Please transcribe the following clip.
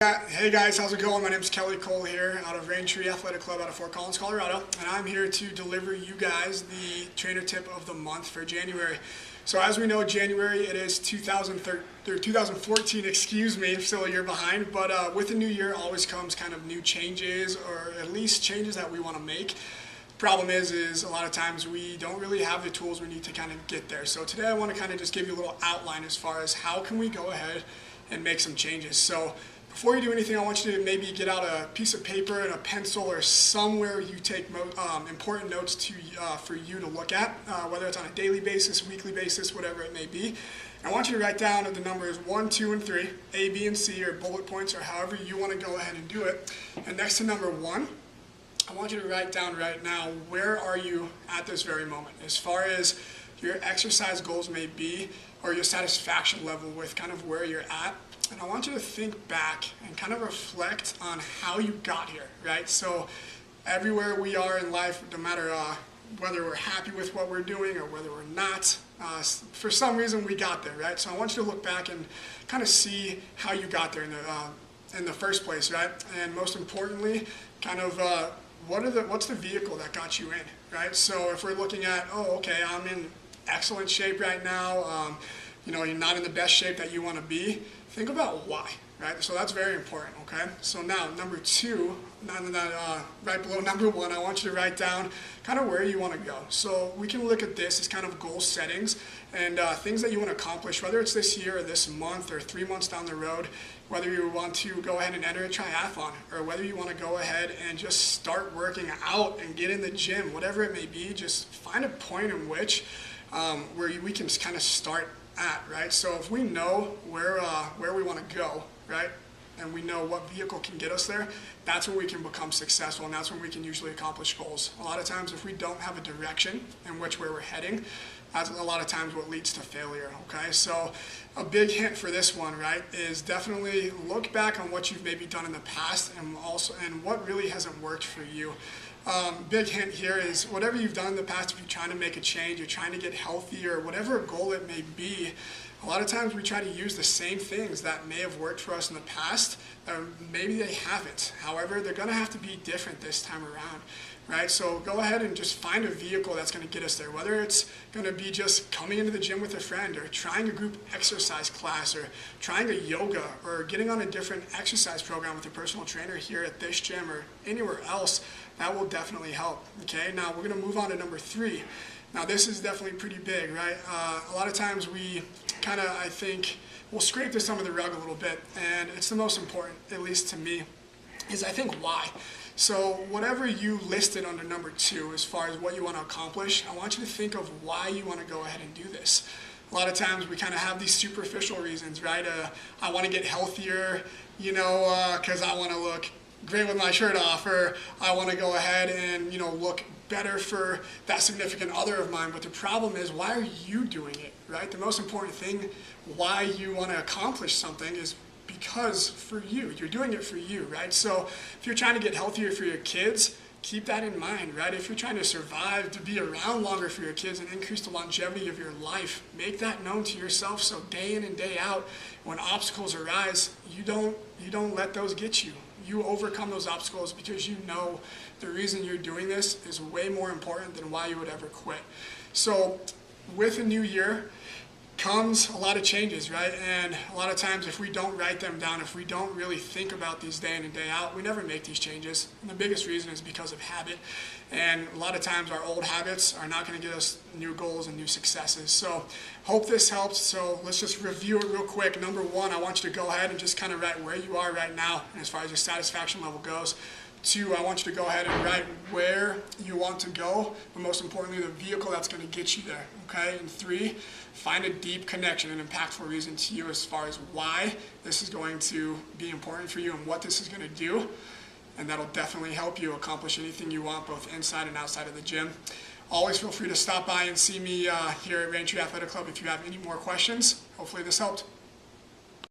Hey guys, how's it going? My name is Kelly Cole here out of Raintree Athletic Club out of Fort Collins, Colorado, and I'm here to deliver you guys the trainer tip of the month for January. So as we know, January, it is 2014, excuse me, I'm still a year behind, but with the new year always comes kind of new changes, or at least changes that we want to make. Problem is a lot of times we don't really have the tools we need to kind of get there. So today I want to kind of just give you a little outline as far as how can we go ahead and make some changes. So before you do anything, I want you to maybe get out a piece of paper and a pencil or somewhere you take important notes for you to look at, whether it's on a daily basis, weekly basis, whatever it may be. I want you to write down the numbers 1, 2, and 3, A, B, and C, or bullet points, or however you want to go ahead and do it. And next to number 1, I want you to write down right now, where are you at this very moment, as far as your exercise goals may be, or your satisfaction level with kind of where you're at. And I want you to think back and kind of reflect on how you got here, right? So everywhere we are in life, no matter whether we're happy with what we're doing or whether we're not, for some reason we got there, right? So I want you to look back and kind of see how you got there in the first place, right? And most importantly, kind of what's the vehicle that got you in, right? So if we're looking at, oh, okay, I'm in excellent shape right now, you're not in the best shape that you want to be, think about why, right? So that's very important, okay? So now, number 2, right below number 1, I want you to write down kind of where you want to go. So we can look at this as kind of goal settings and things that you want to accomplish, whether it's this year or this month or 3 months down the road, whether you want to go ahead and enter a triathlon or whether you want to go ahead and just start working out and get in the gym, whatever it may be, just find a point in which where we can kind of start at, right? So if we know where we want to go, right, and we know what vehicle can get us there, that's when we can become successful, and that's when we can usually accomplish goals. A lot of times if we don't have a direction in which where we're heading, that's a lot of times what leads to failure, okay? So a big hint for this one, right, is definitely look back on what you've maybe done in the past and what really hasn't worked for you. Big hint here is whatever you've done in the past, if you're trying to make a change, you're trying to get healthy, or whatever goal it may be, a lot of times we try to use the same things that may have worked for us in the past, or maybe they haven't. However, they're going to have to be different this time around, right? So go ahead and just find a vehicle that's going to get us there, whether it's going to be just coming into the gym with a friend, or trying a group exercise class, or trying a yoga, or getting on a different exercise program with a personal trainer here at this gym or anywhere else. That will definitely help, okay? Now we're going to move on to number 3. Now this is definitely pretty big, right? A lot of times we kind of, I think, we'll scrape this under the rug a little bit, and it's the most important, at least to me, is I think why. So whatever you listed under number 2 as far as what you want to accomplish, I want you to think of why you want to go ahead and do this. A lot of times we kind of have these superficial reasons, right? I want to get healthier, because I want to look great with my shirt off, or I want to go ahead and look better for that significant other of mine. But the problem is, why are you doing it, right? The most important thing why you want to accomplish something is because for you. You're doing it for you, right? So if you're trying to get healthier for your kids, keep that in mind, right? If you're trying to survive, to be around longer for your kids and increase the longevity of your life, make that known to yourself so day in and day out, when obstacles arise, you don't let those get you. You overcome those obstacles because you know the reason you're doing this is way more important than why you would ever quit. So with a new year comes a lot of changes, right? And a lot of times if we don't write them down, if we don't really think about these day in and day out, we never make these changes. And the biggest reason is because of habit. And a lot of times our old habits are not going to get us new goals and new successes. So hope this helps. So let's just review it real quick. Number 1, I want you to go ahead and just kind of write where you are right now, and as far as your satisfaction level goes. 2, I want you to go ahead and write where you want to go, but most importantly, the vehicle that's going to get you there, okay? And 3, find a deep connection, an impactful reason to you as far as why this is going to be important for you and what this is going to do, and that'll definitely help you accomplish anything you want, both inside and outside of the gym. Always feel free to stop by and see me here at Raintree Athletic Club if you have any more questions. Hopefully this helped.